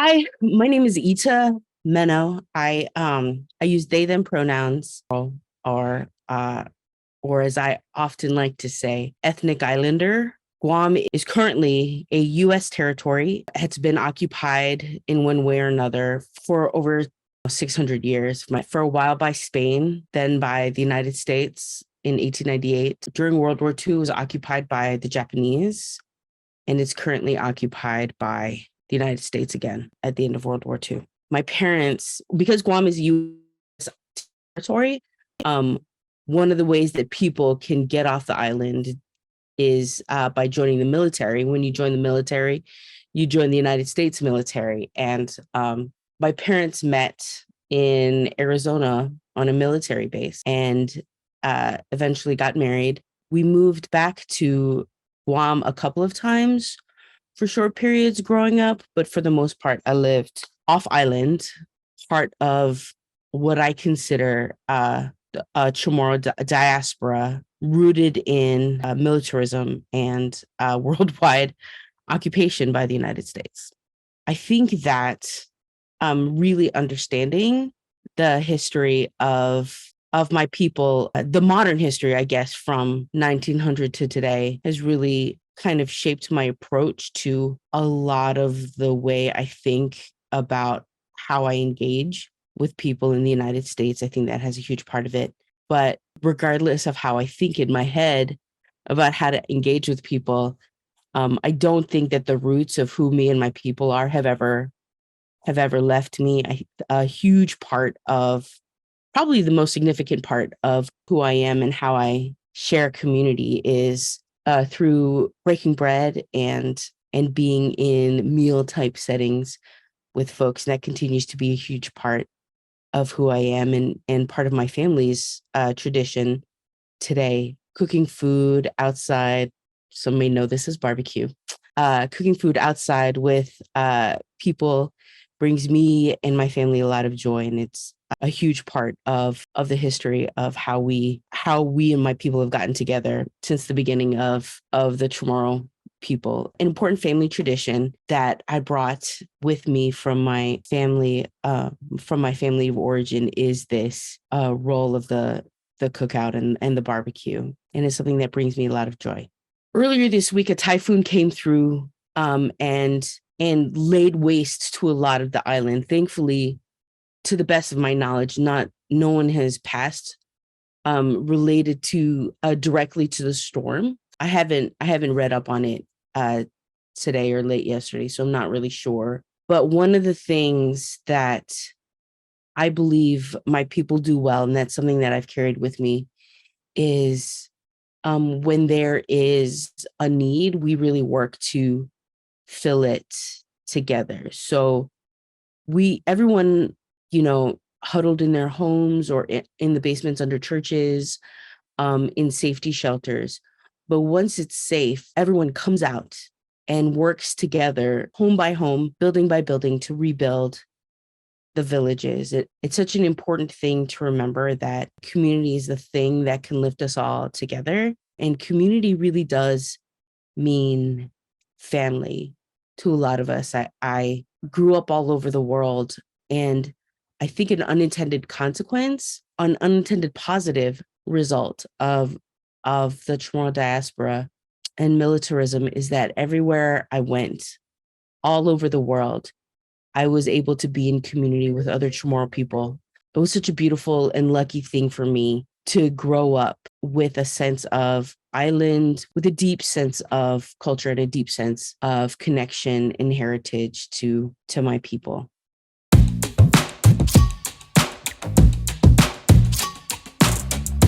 Hi, my name is Ita Meno. I use they them pronouns or or as I often like to say, ethnic islander. Guam is currently a US territory. It's been occupied in one way or another for over 600 years. For a while by Spain, then by the United States in 1898. During World War II, it was occupied by the Japanese, and it's currently occupied by the United States again at the end of World War II. My parents, because Guam is U.S. territory, um, one of the ways that people can get off the island is by joining the military. When you join the military, you join the United States military. And my parents met in Arizona on a military base and eventually got married. We moved back to Guam a couple of times for short periods growing up, but for the most part, I lived off island, part of what I consider a Chamorro diaspora rooted in militarism and worldwide occupation by the United States. I think that really understanding the history of my people, the modern history, I guess, from 1900 to today has really kind of shaped my approach to a lot of the way I think about how I engage with people in the United States. I think that has a huge part of it. But regardless of how I think in my head about how to engage with people, I don't think that the roots of who me and my people are have ever left me. A huge part of probably the most significant part of who I am and how I share community is through breaking bread and being in meal type settings with folks. And that continues to be a huge part of who I am and part of my family's tradition today. Cooking food outside. Some may know this as barbecue. Cooking food outside with people brings me and my family a lot of joy, and it's a huge part of the history of how we and my people have gotten together since the beginning of the Chamorro people. An important family tradition that I brought with me from my family of origin is this role of the cookout and the barbecue, and it's something that brings me a lot of joy. Earlier this week, a typhoon came through and laid waste to a lot of the island. Thankfully, to the best of my knowledge, no one has passed related to directly to the storm. I haven't read up on it today or late yesterday, so I'm not really sure. But one of the things that I believe my people do well, and that's something that I've carried with me, is when there is a need, we really work to fill it together. So everyone, huddled in their homes or in the basements under churches, in safety shelters. But once it's safe, everyone comes out and works together, home by home, building by building, to rebuild the villages. It's such an important thing to remember that community is the thing that can lift us all together. And community really does mean family to a lot of us. I grew up all over the world, and I think an unintended positive result of the Chamorro diaspora and militarism is that everywhere I went, all over the world, I was able to be in community with other Chamorro people. It was such a beautiful and lucky thing for me to grow up with a sense of island, with a deep sense of culture and a deep sense of connection and heritage to my people.